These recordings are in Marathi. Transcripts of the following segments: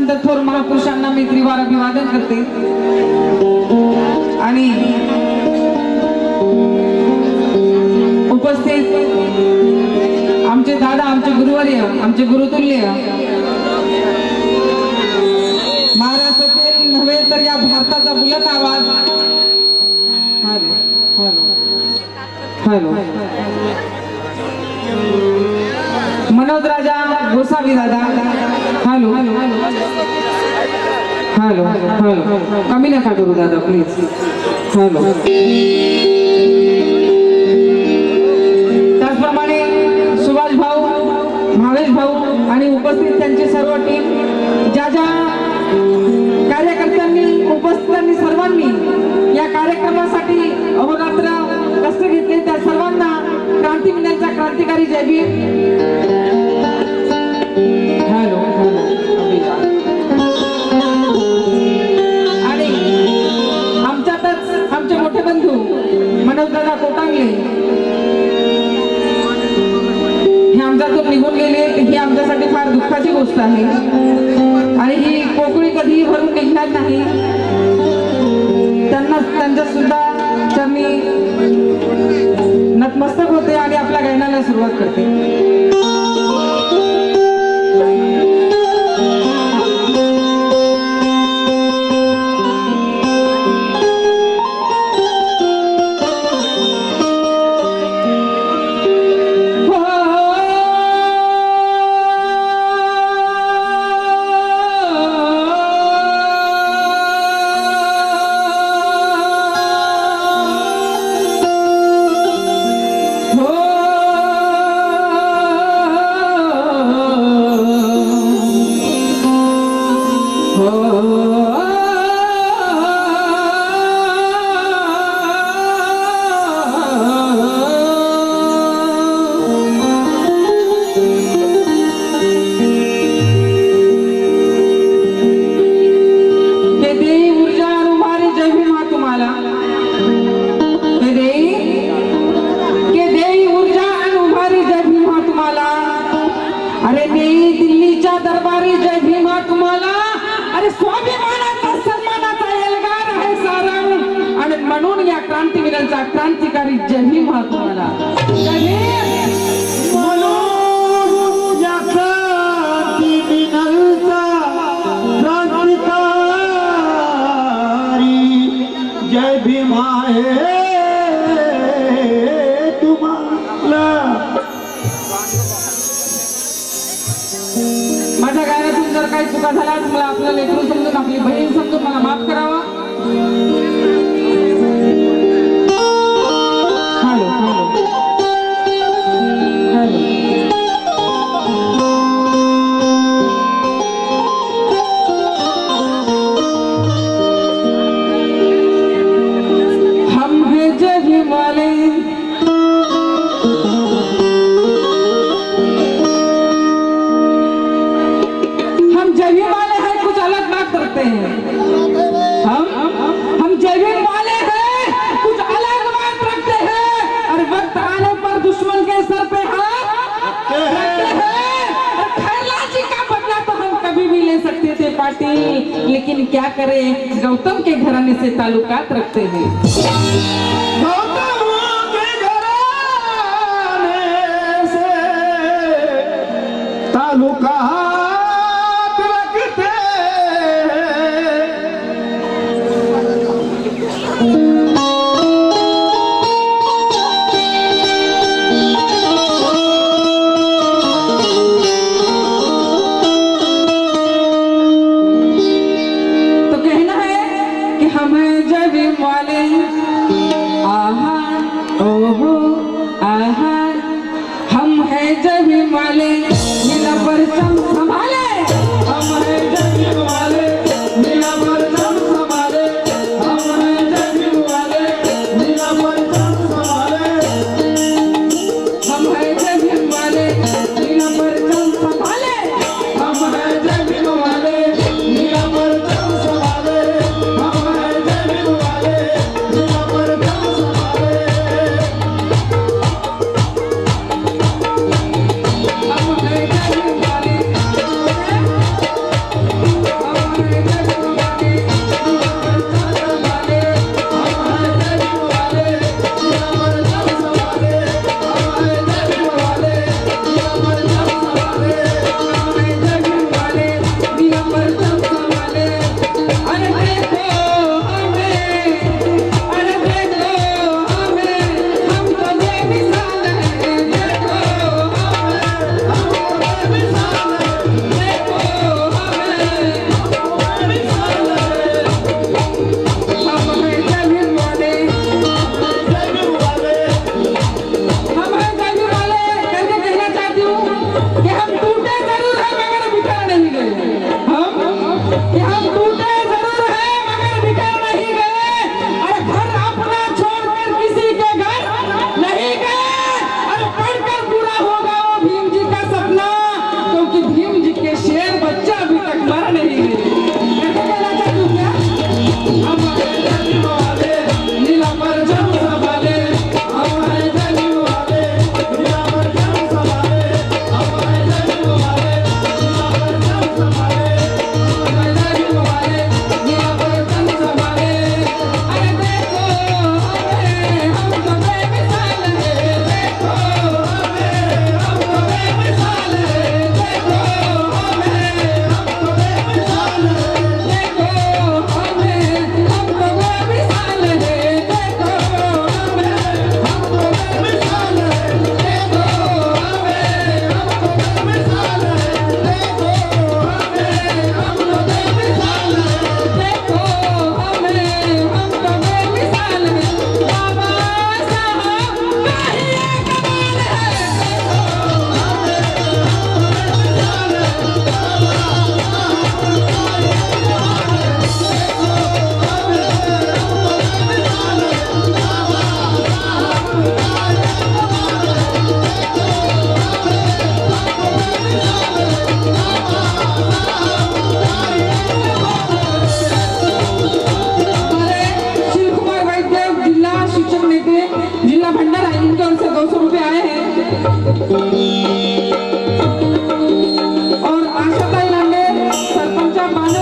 संत थोर महापुरुषांना मी त्रिवार अभिवादन करते आणि उपस्थित आमचे दादा, आमचे गुरुवर्य, आमचे गुरुतुल्य, महाराष्ट्रातील नव्हे तर या भारताचा बुलंद आवाज, हॅलो हॅलो हॅलो, मनोज राजा गोसावी दादा, हॅलो हॅलो हॅलो हॅलो, कमी नका करू दादा प्लीज, हॅलो. त्याचप्रमाणे सुभाष भाऊ, भावेश भाऊ आणि उपस्थित त्यांची सर्व टीम, ज्या ज्या कार्यकर्त्यांनी, उपस्थितांनी सर्वांनी या कार्यक्रमासाठी अहोरात्र कष्ट घेतले, त्या सर्वांना क्रांतिवीरांचा क्रांतिकारी जय भीम. Hello hello. आणि आमच्यातच आमचे मोठे बंधू मनोजदादा कोटांगले हे आमच्यातून निघून गेले, ही आमच्यासाठी फार दुःखाची गोष्ट आहे आणि ही पोकळी कधीही भरून निघणार नाही. त्यांना त्यांच्या सुद्धा चरणी नतमस्तक होते आणि आपल्या गायनाला सुरुवात करते. म्हणून या क्रांतिवीरांचा क्रांतिकारी जय भीम हा तुम्हाला. म्हणून या क्रांतिवीरांचा क्रांतिकारी जय भीम आहे तुम्हाला. माझ्या गाण्यातून जर काही चुका झाल्या मला आपलं लेकरू समजून, आपली बहीण समजून मला माफ करावा. हम जय भीम वाले हैं, कुछ अलग बात रखते हैं और वक्त आने पर दुश्मन के सर पे हाथ रखते हैं. खैरला जी का बदला तो हम कभी भी ले सकते थे पाटिल, लेकिन क्या करें गौतम के घराने से ताल्लुकात रखते हैं. गौतम के घराने से ताल्लुकात हम हैं जय भीम वाले, नीला परचम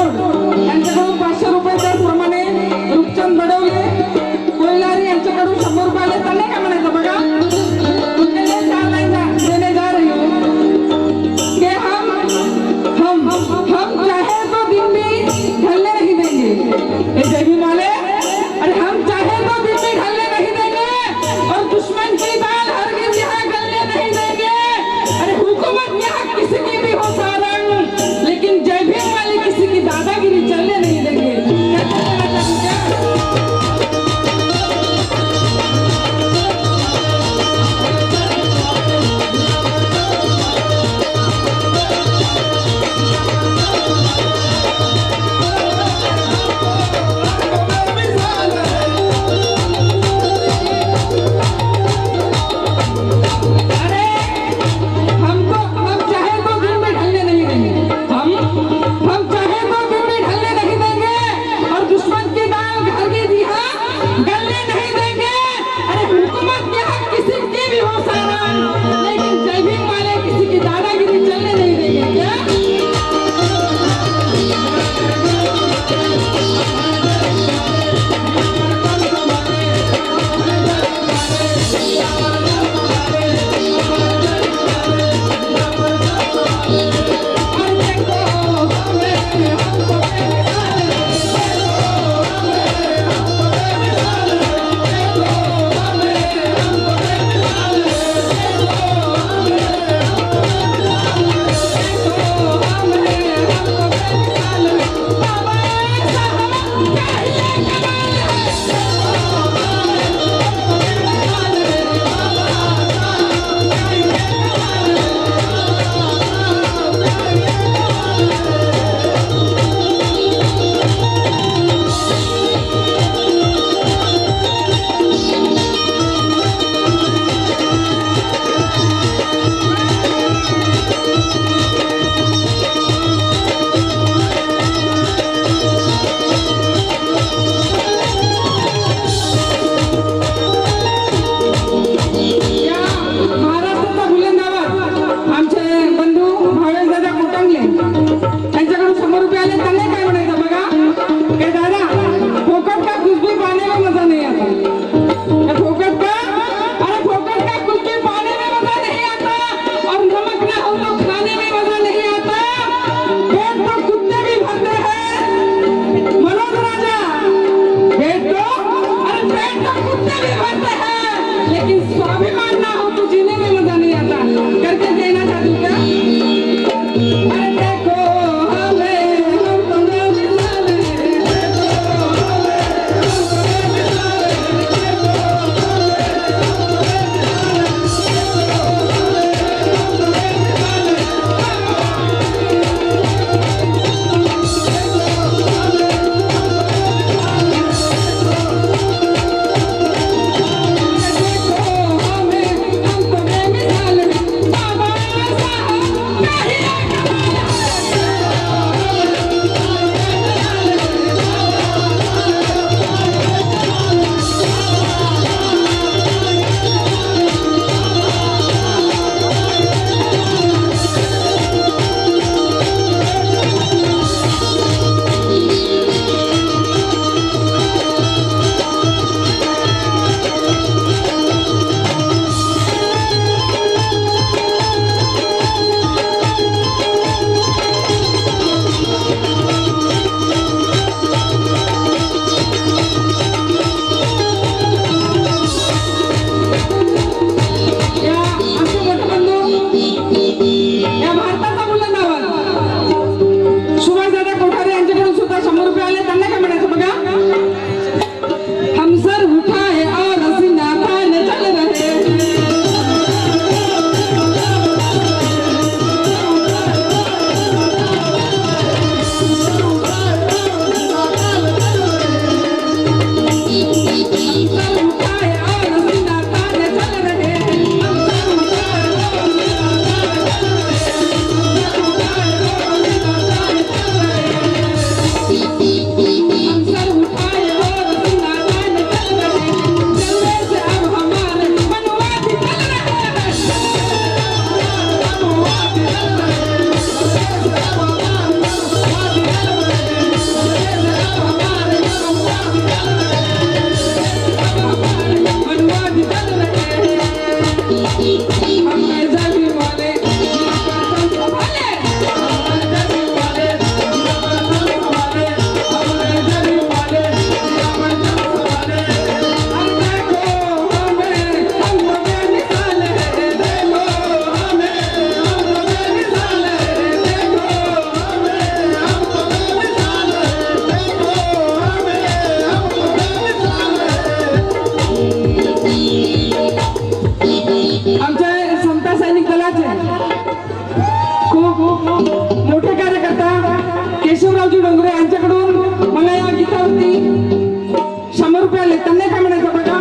राठोड यांच्याकडून 500 रुपये त्याचप्रमाणे रूपचंद बडवले कोयलारी यांच्याकडून 100 रुपये आले. त्यांनी काय म्हणायचं बघा, उनके लिए 4 लाइन देने जा रही हूँ कि हम चाहे तो दिन भी ढलने नहीं देंगे. ये जय भीम वाले, अरे हम चाहे तो दिन भी ढलने नहीं देंगे और दुश्मन की दाल हरगिज यहाँ गलने नहीं देंगे. अरे हुकूमत यहाँ किसी की भी हो सारंग, लेकिन जय भीम वाले किसी की दादागिरी डोंगरे यांच्याकडून मला या गीतावरती 100 रुपये आले. त्यांना काय म्हणायचं बघा.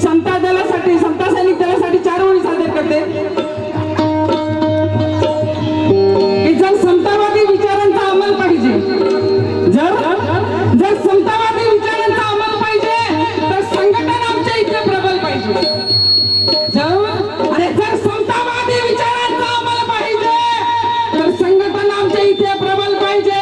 समता दलासाठी, समता सैनिक दलासाठी 4 ओळी सादर करते. की जर समतावादी विचारांचा अंमल पाहिजे, जर समतावादी विचारांचा अंमल पाहिजे तर संघटन आमच्या इथे प्रबल पाहिजे. जर समतावादी विचारांचा अंमल पाहिजे तर संघटन आमच्या इथे प्रबल पाहिजे.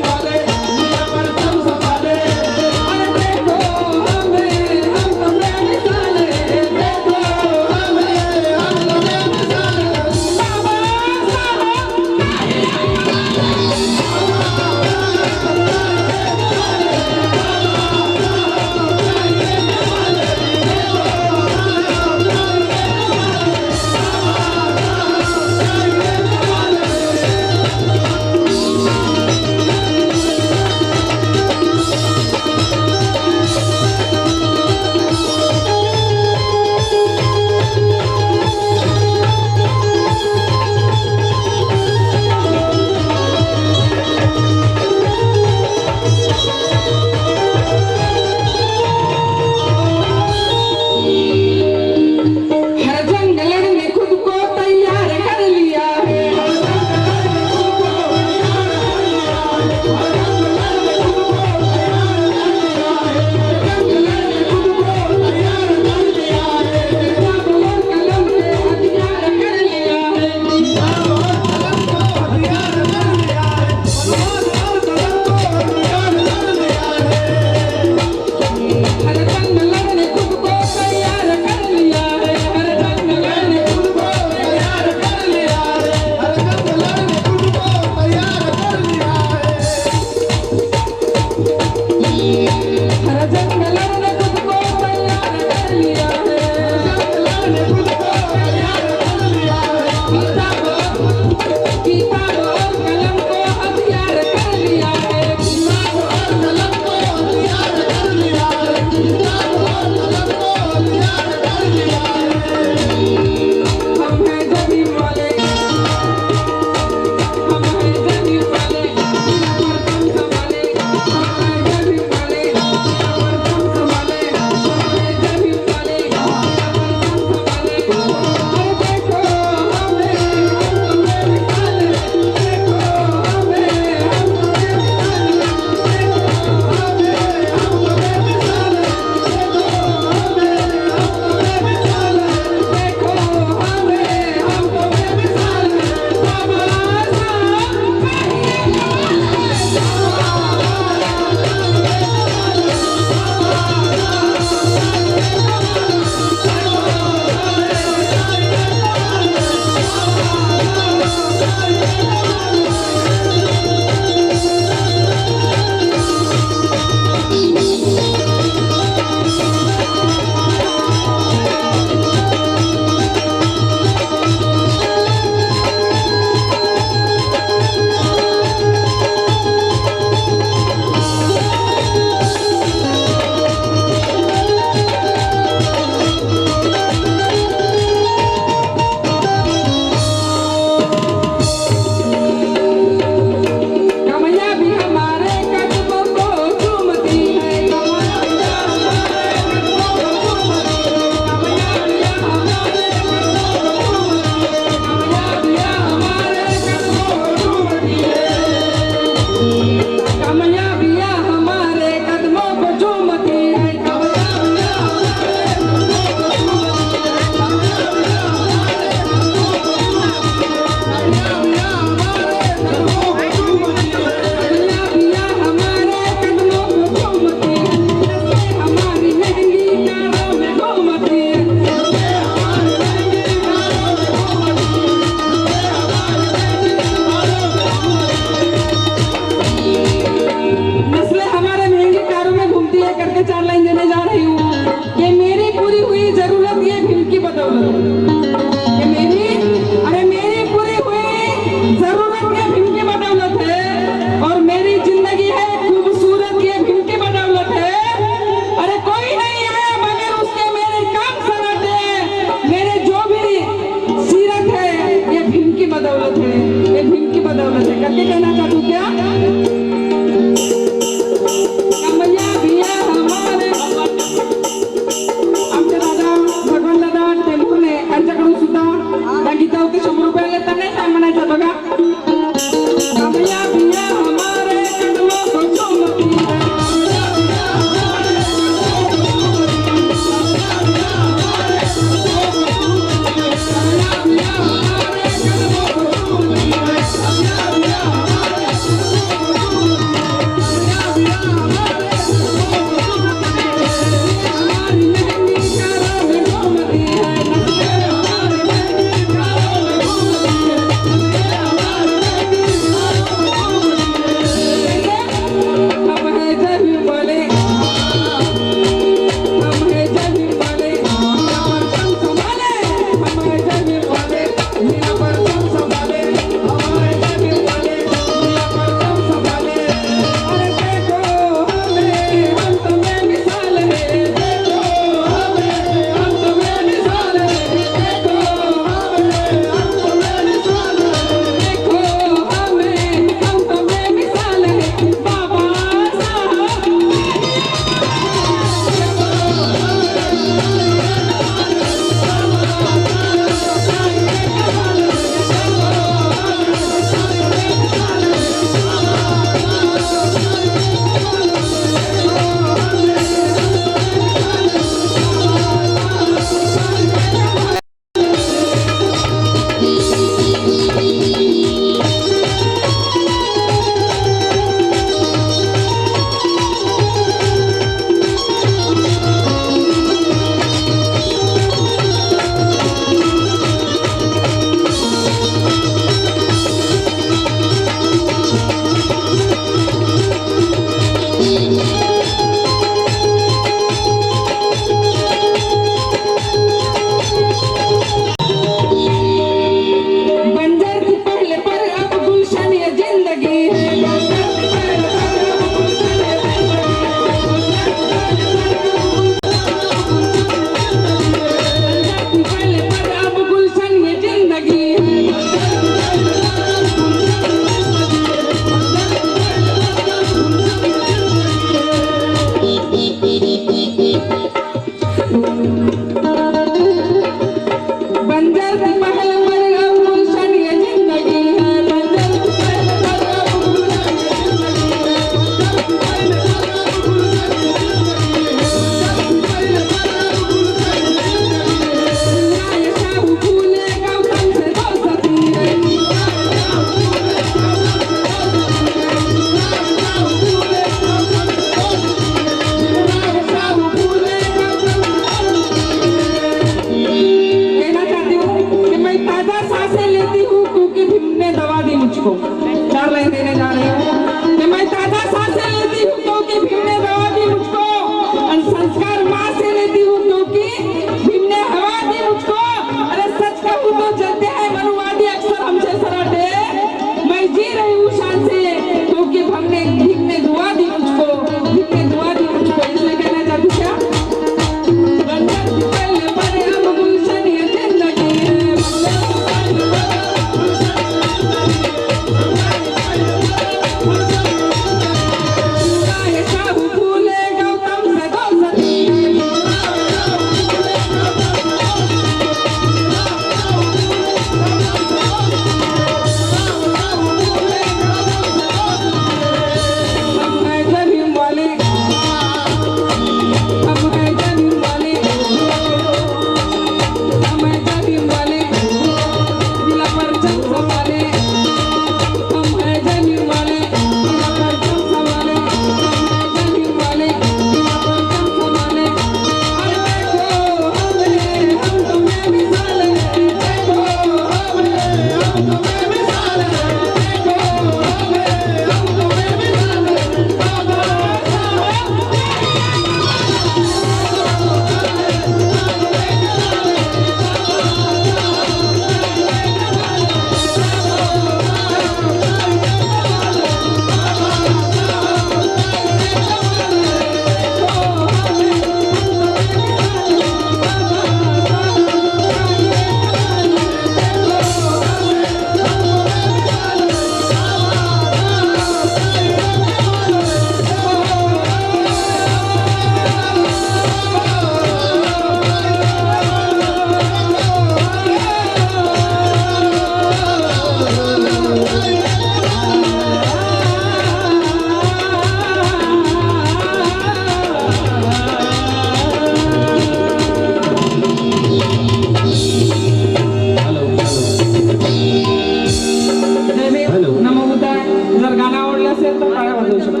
हॅलो. नमो बुद्धाय. जर गाणं आवडलं असेल तर टाळ्या वाजवू शकतो.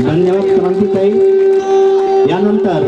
धन्यवाद क्रांतीताई. यानंतर